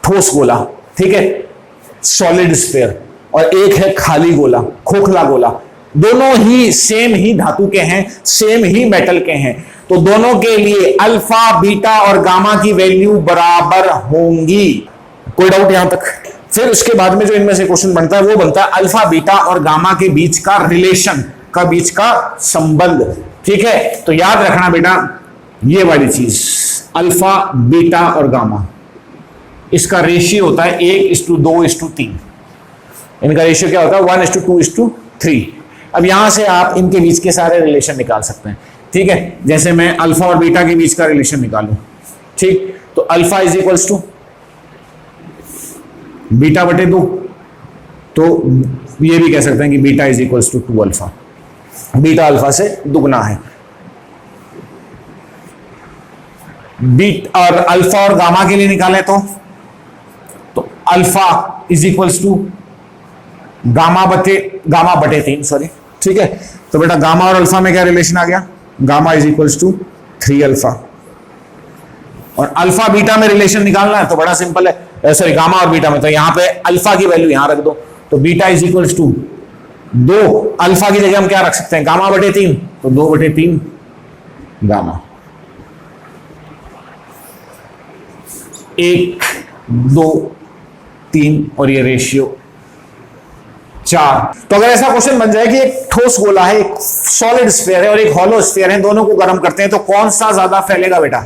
A: ठोस गोला, ठीक है, सॉलिड स्फीयर, और एक है खाली गोला, खोखला गोला। दोनों ही सेम ही धातु के हैं, सेम ही मेटल के हैं, तो दोनों के लिए अल्फा, बीटा और गामा की वैल्यू बराबर होंगी। कोई डाउट यहां तक? फिर उसके बाद में जो इनमें से क्वेश्चन बनता है वो बनता है अल्फा, बीटा और गामा के बीच का रिलेशन, का बीच का संबंध, ठीक है। तो याद रखना बेटा ये वाली चीज, अल्फा, बीटा और गामा, इसका रेशियो होता है 1:2:3। इनका रेशियो क्या होता है? 1:2:3। अब यहां से आप इनके बीच के सारे रिलेशन निकाल सकते हैं, ठीक है। जैसे मैं अल्फा और बीटा के बीच का रिलेशन निकालूं, ठीक, तो alpha is equals to beta बटे 2, तो ये भी कह सकते हैं कि beta is equals to 2 alpha. Beta alpha से दुगना है। बीट और अल्फा और गामा के लिए निकालें तो alpha is equals to gamma बटे 3, सॉरी, ठीक है। तो बेटा गामा और अल्फा में क्या रिलेशन आ गया? Gamma is equals to 3 alpha. और अल्फा बीटा में रिलेशन निकालना है तो बड़ा सिंपल है, सॉरी गामा और बीटा में, तो यहां पे अल्फा की वैल्यू यहां रख दो, तो beta is equals to 2 alpha की जगह हम क्या रख सकते हैं? गामा बटे 3, तो 2/3 गामा। 1, 2, 3 और ये रेशियो 4। तो अगर ऐसा क्वेश्चन बन जाए कि एक ठोस गोला है, एक सॉलिड स्फीयर है और एक हॉलो स्फीयर है, दोनों को गर्म करते हैं तो कौन सा ज्यादा फैलेगा बेटा?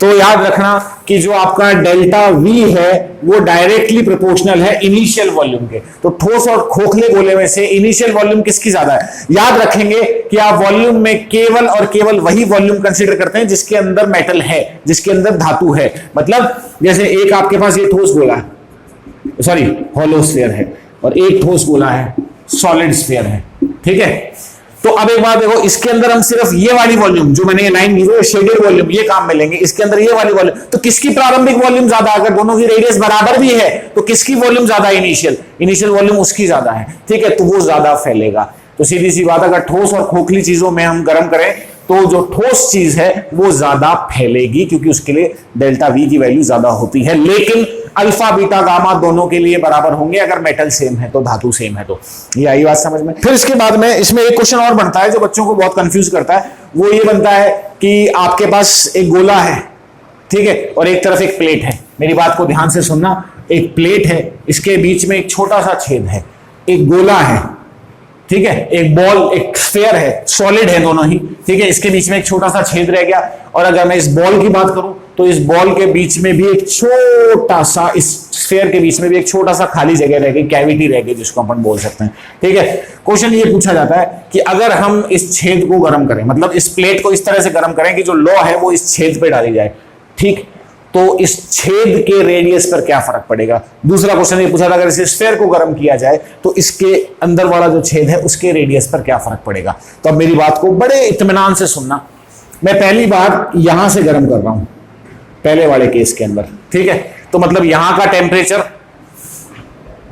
A: तो याद रखना कि जो आपका डेल्टा वी है वो डायरेक्टली प्रोपोर्शनल है इनिशियल वॉल्यूम के। तो ठोस और खोखले गोले में से इनिशियल वॉल्यूम किसकी ज्यादा है? याद रखेंगे कि आप वॉल्यूम में केवल और केवल वही वॉल्यूम कंसीडर करते हैं जिसके अंदर मेटल है, जिसके अंदर धातु है। मतलब जैसे एक आपके पास ये ठोस गोला है, सॉरी हॉलो स्फीयर है, और एक ठोस गोला है, सॉलिड स्फीयर है, ठीक है। तो अब एक बात देखो, इसके अंदर हम सिर्फ ये वाली वॉल्यूम जो मैंने ये लाइन दी है शेडेड वॉल्यूम, ये काम में लेंगे। इसके अंदर ये वाली वॉल्यूम, तो किसकी प्रारंभिक वॉल्यूम ज्यादा? अगर दोनों की रेडियस बराबर भी है तो किसकी वॉल्यूम ज्यादा? इनिशियल वॉल्यूम उसकी ज्यादा है, ठीक है, तो वो ज्यादा फैलेगा। तो सीधी सी बात, अगर ठोस और खोखली चीजों में हम गर्म करें तो जो ठोस चीज है वो ज्यादा फैलेगी, क्योंकि उसके लिए डेल्टा वी की वैल्यू ज्यादा होती है। लेकिन अल्फा, बीटा, गामा दोनों के लिए बराबर होंगे अगर मेटल सेम है, तो धातु सेम है। तो ये आई बात समझ में। फिर इसके बाद में इसमें एक क्वेश्चन और बनता है जो बच्चों को बहुत कंफ्यूज करता है। वो ये बनता है कि आपके पास एक गोला है, ठीक है, और एक तरफ एक प्लेट है। मेरी बात को ध्यान से सुनना, एक प्लेट है, इसके बीच में एक छोटा सा छेद है, एक गोला है, ठीक है, एक बॉल, एक स्फीयर है, सॉलिड है दोनों ही, ठीक है, इसके बीच में एक छोटा सा छेद रह गया। और अगर मैं इस बॉल की बात करूं तो इस बॉल के बीच में भी एक छोटा सा, इस स्फीयर के बीच में भी एक छोटा सा खाली जगह रह गई, कैविटी रह गई, जिसको अपन बोल सकते हैं, ठीक है। क्वेश्चन ये पूछा जाता है कि अगर हम इस छेद को गर्म करें, मतलब इस प्लेट को इस तरह से गर्म करें कि जो लौ है वो इस छेद पे डाली जाए, ठीक, तो इस छेद के रेडियस पर क्या फर्क पड़ेगा? दूसरा क्वेश्चन ये पूछा था, अगर इस स्फीयर को गर्म किया जाए तो इसके अंदर वाला जो छेद है उसके रेडियस पर क्या फर्क पड़ेगा? तो अब मेरी बात को बड़े इत्मीनान से सुनना। मैं पहली बार यहां से गर्म कर रहा हूं, पहले वाले केस के अंदर, ठीक है। तो मतलब यहां का टेम्परेचर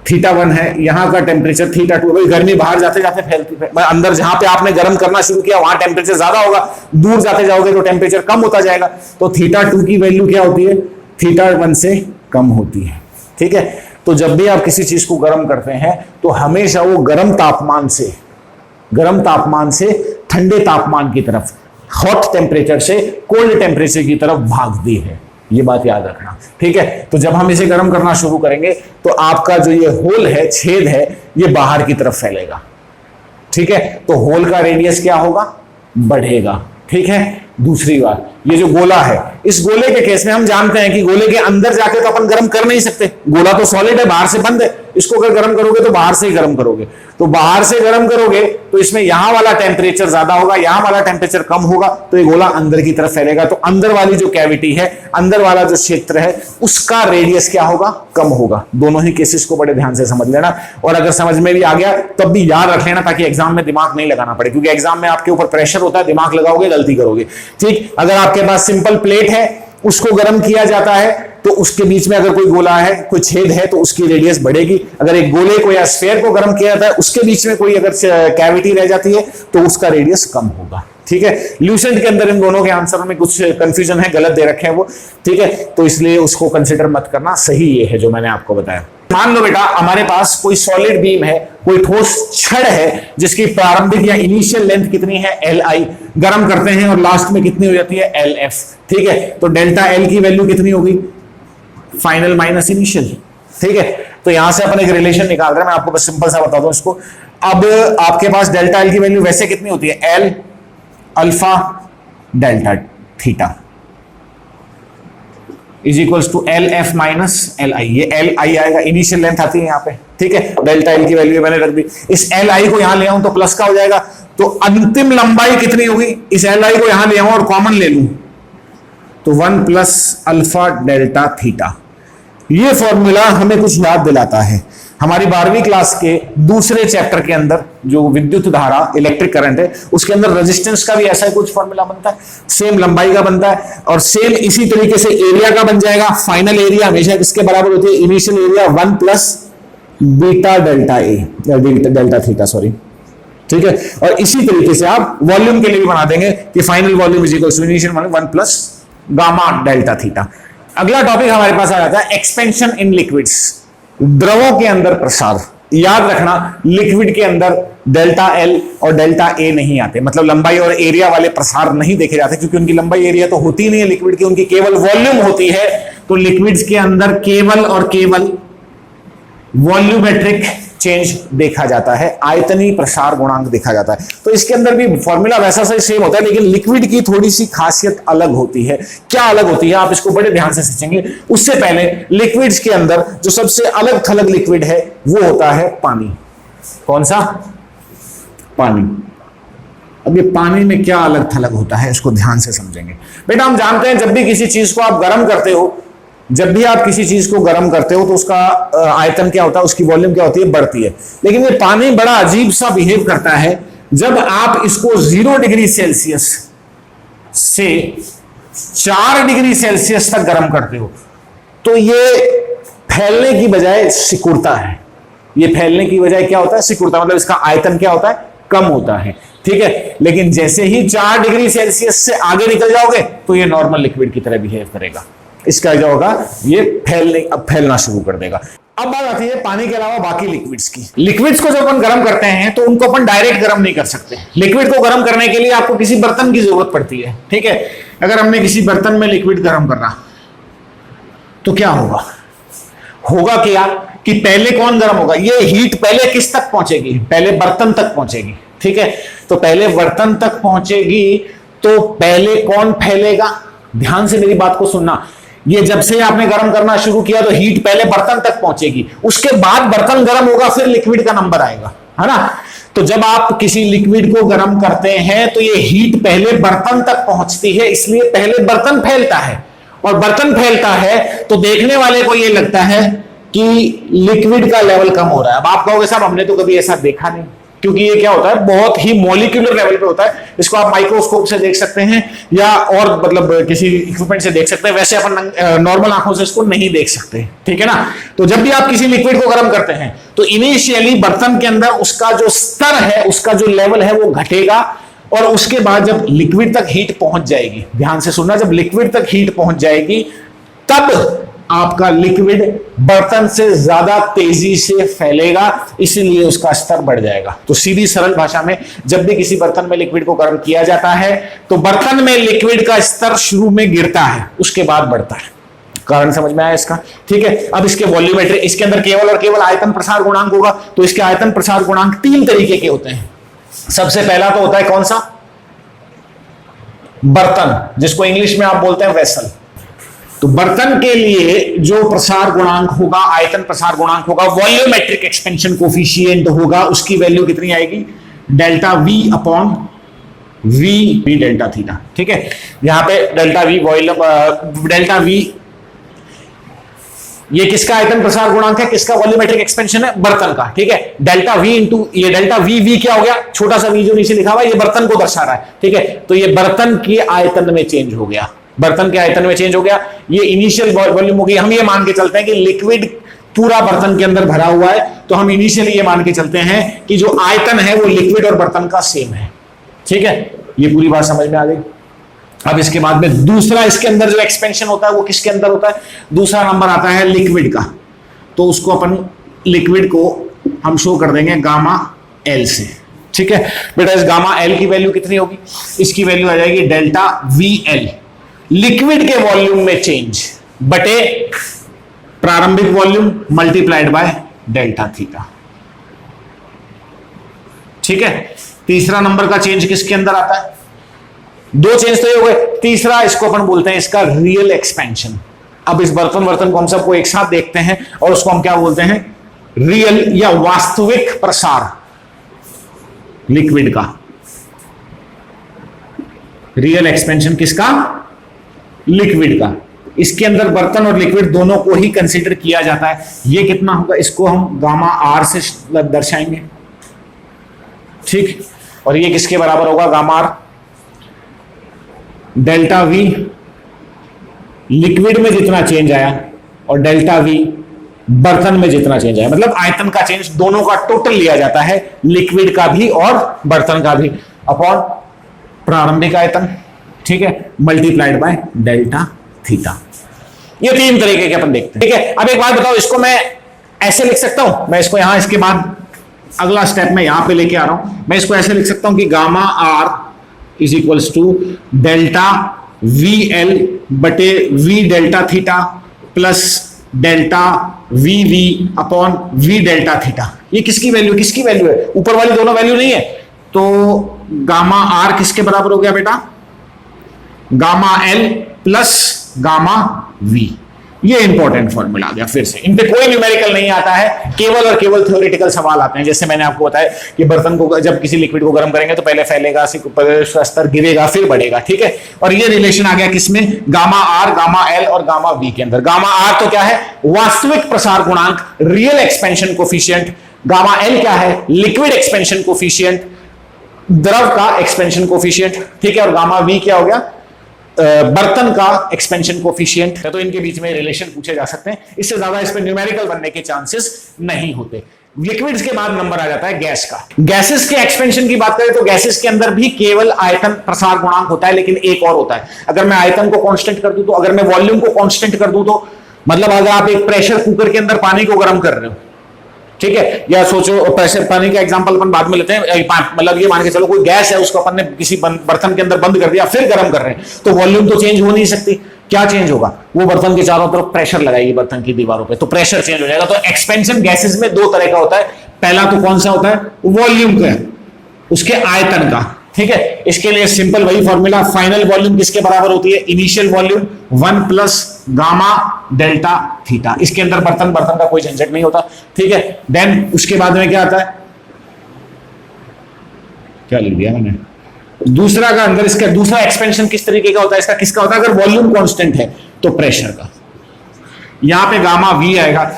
A: θ1 है, यहां का टेम्परेचर θ2। भाई गर्मी बाहर जाते जाते फैलती है, अंदर जहां पे आपने गर्म करना शुरू किया वहां टेम्परेचर ज्यादा होगा, दूर जाते जाओगे तो टेम्परेचर कम होता जाएगा। तो θ2 की वैल्यू क्या होती है? θ1 से कम होती है, ठीक है। तो जब भी आप किसी चीज को गर्म करते हैं तो हमेशा वो गर्म तापमान से ठंडे तापमान की तरफ, हॉट टेम्परेचर से कोल्ड टेम्परेचर की तरफ भागती है, ये बात याद रखना, ठीक है। तो जब हम इसे गर्म करना शुरू करेंगे तो आपका जो ये होल है, छेद है, ये बाहर की तरफ फैलेगा, ठीक है। तो होल का रेडियस क्या होगा? बढ़ेगा, ठीक है। दूसरी बात, ये जो गोला है, इस गोले के केस में हम जानते हैं कि गोले के अंदर जाके तो अपन गर्म कर नहीं सकते, गोला तो सॉलिड है, बाहर से बंद है। इसको अगर गर्म करोगे तो बाहर से ही गर्म करोगे, तो बाहर से गर्म करोगे तो इसमें यहां वाला टेम्परेचर ज्यादा होगा, यहां वाला टेम्परेचर कम होगा, तो ये गोला अंदर की तरफ फैलेगा। तो अंदर वाली जो कैविटी है, अंदर वाला जो क्षेत्र है, उसका रेडियस क्या होगा? कम होगा। दोनों ही केसेस को बड़े ध्यान से समझ लेना, और अगर समझ में भी आ गया तब भी याद रख लेना, ताकि एग्जाम में दिमाग नहीं लगाना पड़े, क्योंकि एग्जाम में आपके ऊपर प्रेशर होता है, दिमाग लगाओगे गलती करोगे, ठीक। अगर आपके पास सिंपल प्लेट है, उसको गर्म किया जाता है तो उसके बीच में अगर कोई गोला है, कोई छेद है, तो उसकी रेडियस बढ़ेगी। अगर एक गोले को या स्फीयर को गर्म किया जाता है, उसके बीच में कोई अगर कैविटी रह जाती है तो उसका रेडियस कम होगा, ठीक है। ल्यूसेंट के अंदर इन दोनों के आंसर में कुछ कंफ्यूजन है, गलत दे रखे हैं वो, ठीक है, तो इसलिए उसको कंसिडर मत करना, सही ये है जो मैंने आपको बताया। मान लो बेटा हमारे पास कोई सॉलिड बीम है, कोई ठोस छड़ है जिसकी प्रारंभिक या इनिशियल लेंथ कितनी है Li, गर्म करते हैं और लास्ट में कितनी हो जाती है Lf, ठीक है। तो डेल्टा L की वैल्यू कितनी होगी, फाइनल माइनस इनिशियल, ठीक है। तो यहां से अपन एक रिलेशन निकाल रहे हैं, मैं आपको बस सिंपल सा बता दूं इसको। अब आपके पास डेल्टा L की वैल्यू वैसे कितनी होती है, L alpha delta theta is equals to L F minus L I. ये एल आई आएगा, इनिशियल लेंथ आती है यहाँ पे, ठीक है। डेल्टा एल की वैल्यू मैंने रख दी, इस एल आई को यहां ले आऊं तो प्लस का हो जाएगा, तो अंतिम लंबाई कितनी होगी, इस एल आई को यहां ले आऊं और कॉमन ले लूं तो 1 प्लस अल्फा डेल्टा थीटा। ये फॉर्मूला हमें कुछ याद दिलाता है, हमारी 12वीं क्लास के दूसरे चैप्टर के अंदर जो विद्युत धारा इलेक्ट्रिक करंट है उसके अंदर रेजिस्टेंस का भी ऐसा ही कुछ फॉर्मूला बनता है, सेम लंबाई का बनता है और सेम इसी तरीके से एरिया का बन जाएगा। फाइनल एरिया हमेशा किसके बराबर होती है, initial area 1 plus beta delta A delta theta, sorry, ठीक है। और इसी तरीके से आप वॉल्यूम के लिए भी बना देंगे कि final volume is equal to initial volume 1 plus gamma delta theta. अगला टॉपिक हमारे पास आ जाता है एक्सपेंशन इन लिक्विड्स, द्रवों के अंदर प्रसार। याद रखना लिक्विड के अंदर डेल्टा एल और डेल्टा ए नहीं आते, मतलब लंबाई और एरिया वाले प्रसार नहीं देखे जाते, क्योंकि उनकी लंबाई एरिया तो होती नहीं है लिक्विड की, उनकी केवल वॉल्यूम होती है। तो लिक्विड्स के अंदर केवल और केवल वॉल्यूमेट्रिक चेंज देखा जाता है, आयतनीय प्रसार गुणांक देखा जाता है। तो इसके अंदर भी फॉर्मूला वैसा सही सेम होता है, लेकिन लिक्विड की थोड़ी सी खासियत अलग होती है। क्या अलग होती है, आप इसको बड़े ध्यान से सोचेंगे। उससे पहले लिक्विड्स के अंदर जो सबसे अलग थलग लिक्विड है वो होता है पानी। कौन सा, पानी। अब ये पानी में क्या अलग थलग होता है इसको ध्यान से समझेंगे। बेटा हम जानते हैं जब भी किसी चीज को आप गर्म करते हो, जब भी आप किसी चीज को गर्म करते हो तो उसका आयतन क्या होता है, उसकी वॉल्यूम क्या होती है, बढ़ती है। लेकिन ये पानी बड़ा अजीब सा बिहेव करता है। जब आप इसको 0 डिग्री सेल्सियस से 4 डिग्री सेल्सियस तक गर्म करते हो तो ये फैलने की बजाय सिकुड़ता है। ये फैलने की बजाय क्या होता है, सिकुड़ता, मतलब इसका आयतन क्या होता है, कम होता है, ठीक है। लेकिन जैसे ही 4 डिग्री सेल्सियस से आगे निकल जाओगे तो ये नॉर्मल लिक्विड की तरह बिहेव करेगा। इसका क्या होगा, ये फैलना शुरू कर देगा। अब बात आती है पानी के अलावा बाकी लिक्विड्स की। लिक्विड्स को जब अपन गर्म करते हैं तो उनको अपन डायरेक्ट गर्म नहीं कर सकते। लिक्विड को गर्म करने के लिए आपको किसी बर्तन की जरूरत पड़ती है, ठीक है। अगर हमने किसी बर्तन में लिक्विड गर्म करना तो क्या होगा, होगा क्या कि पहले कौन गर्म होगा, ये हीट पहले किस तक पहुंचेगी, पहले बर्तन तक पहुंचेगी, ठीक है। तो पहले बर्तन तक पहुंचेगी तो पहले कौन फैलेगा, ध्यान से मेरी बात को सुनना। ये जब से आपने गर्म करना शुरू किया तो हीट पहले बर्तन तक पहुंचेगी, उसके बाद बर्तन गर्म होगा, फिर लिक्विड का नंबर आएगा, है ना। तो जब आप किसी लिक्विड को गर्म करते हैं तो ये हीट पहले बर्तन तक पहुंचती है, इसलिए पहले बर्तन फैलता है। और बर्तन फैलता है तो देखने वाले को ये लगता है कि लिक्विड का लेवल कम हो रहा है। अब आप कहोगे साहब हमने तो कभी ऐसा देखा नहीं, क्योंकि ये क्या होता है, बहुत ही मॉलिक्यूलर लेवल पे होता है। इसको आप माइक्रोस्कोप से देख सकते हैं या और मतलब किसी इक्विपमेंट से देख सकते हैं, वैसे अपन नॉर्मल आंखों से इसको नहीं देख सकते, ठीक है ना। तो जब भी आप किसी लिक्विड को गर्म करते हैं तो इनिशियली बर्तन के अंदर उसका जो स्तर है, उसका जो लेवल है वो घटेगा, और उसके बाद जब लिक्विड तक हीट पहुंच जाएगी, ध्यान से सुनना, जब लिक्विड तक हीट पहुंच जाएगी तब आपका लिक्विड बर्तन से ज्यादा तेजी से फैलेगा, इसीलिए उसका स्तर बढ़ जाएगा। तो सीधी सरल भाषा में जब भी किसी बर्तन में लिक्विड को गर्म किया जाता है तो बर्तन में लिक्विड का स्तर शुरू में गिरता है, उसके बाद बढ़ता है। कारण समझ में आया इसका, ठीक है। अब इसके वॉल्यूमेट्रिक, इसके अंदर केवल और केवल आयतन प्रसार गुणांक होगा। तो इसके आयतन प्रसार गुणांक 3 तरीके के होते हैं। सबसे पहला तो होता है कौन सा, बर्तन, जिसको इंग्लिश में आप बोलते हैं वेसल। तो बर्तन के लिए जो प्रसार गुणांक होगा, आयतन प्रसार गुणांक होगा, वॉल्यूमेट्रिक एक्सपेंशन कोफिशिएंट होगा, उसकी वैल्यू कितनी आएगी, delta we upon V delta theta, ठीक है। यहां पे delta V volume, delta we ये किसका आयतन प्रसार गुणांक है, किसका वॉल्यूमेट्रिक एक्सपेंशन है, बर्तन का, ठीक है। डेल्टा वी इंटू ये डेल्टा वी क्या हो गया, छोटा सा वी जो नीचे लिखा हुआ है ये बर्तन को दर्शा रहा है, ठीक है। तो ये बर्तन के आयतन में चेंज हो गया, बर्तन के आयतन में चेंज हो गया, ये इनिशियल वॉल्यूम हो गई। हम ये मान के चलते हैं कि लिक्विड पूरा बर्तन के अंदर भरा हुआ है, तो हम इनिशियली ये मान के चलते हैं कि जो आयतन है वो लिक्विड और बर्तन का सेम है, ठीक है। ये पूरी बात समझ में आ गई। अब इसके बाद में दूसरा इसके अंदर जो एक्सपेंशन होता है वो किसके अंदर होता है? दूसरा नंबर आता है लिक्विड का। तो उसको अपन लिक्विड को हम शो कर देंगे गामा एल से। ठीक है बेटा, इस गामा एल की वैल्यू कितनी होगी? इसकी वैल्यू आ जाएगी डेल्टा वी एल, लिक्विड के वॉल्यूम में चेंज बटे प्रारंभिक volume multiplied by delta theta. ठीक है, तीसरा नंबर का चेंज किसके अंदर आता है? दो चेंज तो ये हो गए, तीसरा इसको अपन बोलते हैं इसका रियल एक्सपेंशन। अब इस बर्तन को हम सबको एक साथ देखते हैं और उसको हम क्या बोलते हैं? रियल या वास्तविक प्रसार लिक्विड का। रियल एक्सपेंशन किसका? लिक्विड का। इसके अंदर बर्तन और लिक्विड दोनों को ही कंसीडर किया जाता है। ये कितना होगा? इसको हम गामा आर से दर्शाएंगे। ठीक, और ये किसके बराबर होगा? Gamma R delta we, liquid में जितना चेंज आया, और डेल्टा वी बर्तन में जितना चेंज आया। मतलब आयतन का चेंज दोनों का टोटल लिया जाता है, लिक्विड का भी और बर्तन का भी, अपॉन प्रारंभिक आयतन। ठीक है, मल्टीप्लाइड बाय डेल्टा थीटा। ये तीन तरीके के अपन देखते हैं। ठीक है, अब एक बात बताओ, इसको मैं ऐसे लिख सकता हूं? मैं इसको यहां, इसके बाद अगला स्टेप मैं यहां पे लेके आ रहा हूं। मैं इसको ऐसे लिख सकता हूं कि gamma R is equals to delta V L बटे V delta theta plus delta V V upon V delta theta. ये किसकी वैल्यू है? ऊपर वाली दोनों वैल्यू नहीं है। तो गामा आर किसके बराबर हो गया बेटा? Gamma L plus gamma V. ये इंपॉर्टेंट फॉर्मूला आ गया। फिर से इन पे कोई न्यूमेरिकल नहीं आता है, केवल और केवल थ्योरेटिकल सवाल आते हैं। जैसे मैंने आपको बताया कि बर्तन को जब किसी लिक्विड को गर्म करेंगे तो पहले फैलेगा, स्तर गिरेगा, फिर बढ़ेगा। ठीक है, और ये रिलेशन आ गया किसमें? गामा आर, गामा एल और गामा वी के अंदर। गामा आर तो क्या है? वास्तविक प्रसार गुणांक, real expansion coefficient. Gamma L क्या है? लिक्विड एक्सपेंशन कोफिशिएंट, द्रव का एक्सपेंशन कोफिशिएंट। ठीक है, और गामा वी क्या हो गया? बर्तन का एक्सपेंशन कोफिशिएंट है। तो इनके बीच में रिलेशन पूछे जा सकते हैं, इससे ज्यादा इस पे न्यूमेरिकल बनने के चांसेस नहीं होते। लिक्विड्स के बाद नंबर आ जाता है गैस का। गैसेस के एक्सपेंशन की बात करें तो गैसेस के अंदर भी केवल आयतन प्रसार गुणांक होता है, लेकिन एक और होता है। अगर मैं आयतन को कांस्टेंट कर दूं तो, अगर मैं वॉल्यूम को कांस्टेंट कर दूं तो, मतलब अगर आप एक प्रेशर कुकर के अंदर पानी को गर्म कर रहे हो, ठीक है, या सोचो प्रेशर, पानी का एग्जांपल अपन बाद में लेते हैं, मतलब ये मान के चलो कोई गैस है, उसको अपन ने किसी बर्तन के अंदर बंद कर दिया, फिर गर्म कर रहे हैं, तो वॉल्यूम तो चेंज हो नहीं सकती। क्या चेंज होगा? वो बर्तन के चारों तरफ प्रेशर लगाएगी, बर्तन की दीवारों पे, तो प्रेशर चेंज हो जाएगा। तो एक्सपेंशन गैसेस में दो तरह का होता है। पहला तो कौन सा होता है? वॉल्यूम का, उसके आयतन का। ठीक है, इसके लिए सिंपल वही फॉर्मूला, फाइनल वॉल्यूम किसके बराबर होती है? Initial volume 1 plus gamma delta theta. इसके अंदर बर्तन का कोई झंझट नहीं होता। ठीक है, देन उसके बाद में क्या आता है? क्या लिख दिया मैंने? दूसरा का अंदर इसका दूसरा एक्सपेंशन किस तरीके का होता है? इसका किसका होता है? अगर वॉल्यूम कांस्टेंट है तो प्रेशर का। यहां पे गामा वी आएगा।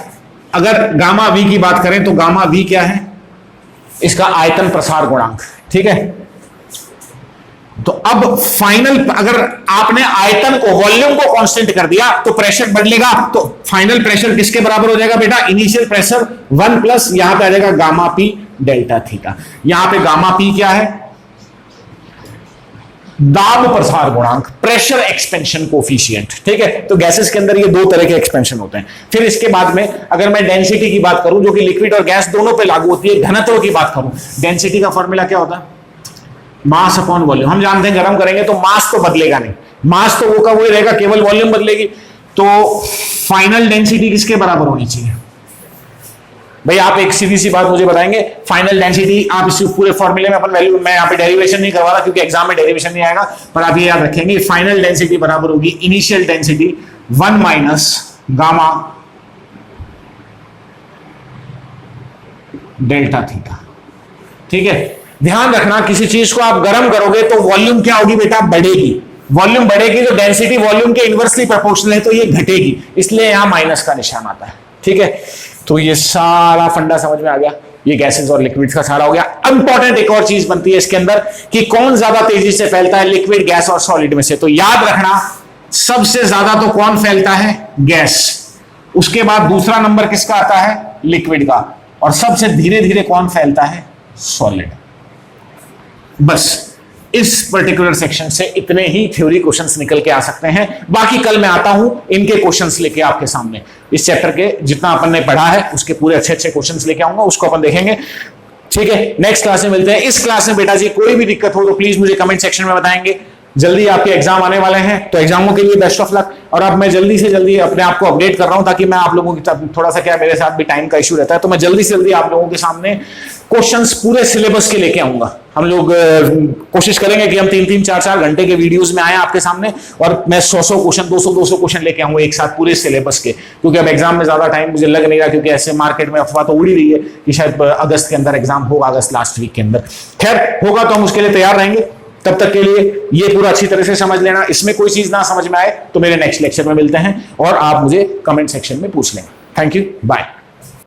A: अगर गामा वी की बात करें तो गामा वी क्या है? इसका आयतन प्रसार गुणांक। ठीक है, तो अब फाइनल, अगर आपने आयतन को, वॉल्यूम को कांस्टेंट कर दिया तो प्रेशर बढ़ेगा, तो फाइनल प्रेशर किसके बराबर हो जाएगा बेटा? इनिशियल प्रेशर 1 प्लस यहां पे आ जाएगा गामा पी डेल्टा थीटा। यहां पे गामा पी क्या है? दाब प्रसार गुणांक, प्रेशर एक्सपेंशन कोफिशिएंट। ठीक है, तो गैसेस के अंदर ये दो तरह के एक्सपेंशन होते हैं। फिर इसके बाद में अगर मैं डेंसिटी की बात करूं, जो कि लिक्विड और गैस दोनों पे लागू होती है, घनत्व की बात करूं, डेंसिटी का फॉर्मूला क्या होता है? Mass upon volume. हम जानते हैं गर्म करेंगे तो मास तो बदलेगा नहीं, मास तो वो का वही रहेगा, केवल वॉल्यूम बदलेगी। तो फाइनल डेंसिटी किसके बराबर होनी चाहिए? भाई आप एक सीधी सी बात मुझे बताएंगे, फाइनल डेंसिटी, आप इस पूरे फॉर्मूले में अपन वैल्यू, मैं यहाँ पे डेरिवेशन नहीं करवा रहा क्योंकि एग्जाम में डेरिवेशन नहीं आएगा, पर आप ये याद रखेंगे, फाइनल डेंसिटी बराबर होगी initial density 1 minus gamma delta theta. ठीक है, ध्यान रखना, किसी चीज को आप गर्म करोगे तो वॉल्यूम क्या होगी बेटा? बढ़ेगी। वॉल्यूम बढ़ेगी तो डेंसिटी वॉल्यूम के इनवर्सली प्रोपोर्शनल है, तो ये घटेगी, इसलिए यहां माइनस का निशान आता है। ठीक है, तो ये सारा फंडा समझ में आ गया। ये गैसेस और लिक्विड्स का सारा हो गया। इंपॉर्टेंट एक और चीज बनती है इसके अंदर कि कौन ज्यादा तेजी से फैलता है, लिक्विड, गैस और सॉलिड में से। तो याद रखना, सबसे ज्यादा तो कौन फैलता है? गैस। उसके बाद दूसरा नंबर किसका आता है? लिक्विड का। और सबसे धीरे धीरे कौन फैलता है? सॉलिड। बस इस पर्टिकुलर सेक्शन से इतने ही थ्योरी क्वेश्चंस निकल के आ सकते हैं। बाकी कल मैं आता हूं इनके क्वेश्चंस लेके आपके सामने, इस चैप्टर के जितना अपन ने पढ़ा है उसके पूरे अच्छे अच्छे क्वेश्चंस लेके आऊंगा, उसको अपन देखेंगे। ठीक है, नेक्स्ट क्लास में मिलते हैं। इस क्लास में बेटा जी कोई भी दिक्कत हो तो प्लीज मुझे कमेंट सेक्शन में बताएंगे। जल्दी आपके एग्जाम आने वाले हैं, तो एग्जामों के लिए बेस्ट ऑफ लक। और अब मैं जल्दी से जल्दी अपने आप को अपडेट कर रहा हूं, ताकि मैं आप लोगों की थोड़ा सा क्या मेरे साथ भी टाइम का इशू रहता है, तो मैं जल्दी से जल्दी आप लोगों के सामने क्वेश्चंस पूरे सिलेबस के लेके आऊंगा। हम लोग कोशिश करेंगे कि हम 3-3, 4-4 घंटे के वीडियोस में आए आपके सामने, और मैं 100-100 क्वेश्चन, 200-200 क्वेश्चन लेके आऊंगा एक साथ पूरे सिलेबस के, क्योंकि अब एग्जाम में ज्यादा टाइम मुझे लग नहीं रहा, क्योंकि ऐसे मार्केट में अफवाह तो उड़ी रही है कि शायद अगस्त के अंदर एग्जाम होगा, अगस्त लास्ट वीक के अंदर। खैर होगा तो हम उसके लिए तैयार रहेंगे। तब तक के लिए ये पूरा अच्छी तरह से समझ लेना। इसमें कोई चीज ना समझ में आए तो मेरे नेक्स्ट लेक्चर में मिलते हैं, और आप मुझे कमेंट सेक्शन में पूछ लेंगे। Thank you, bye.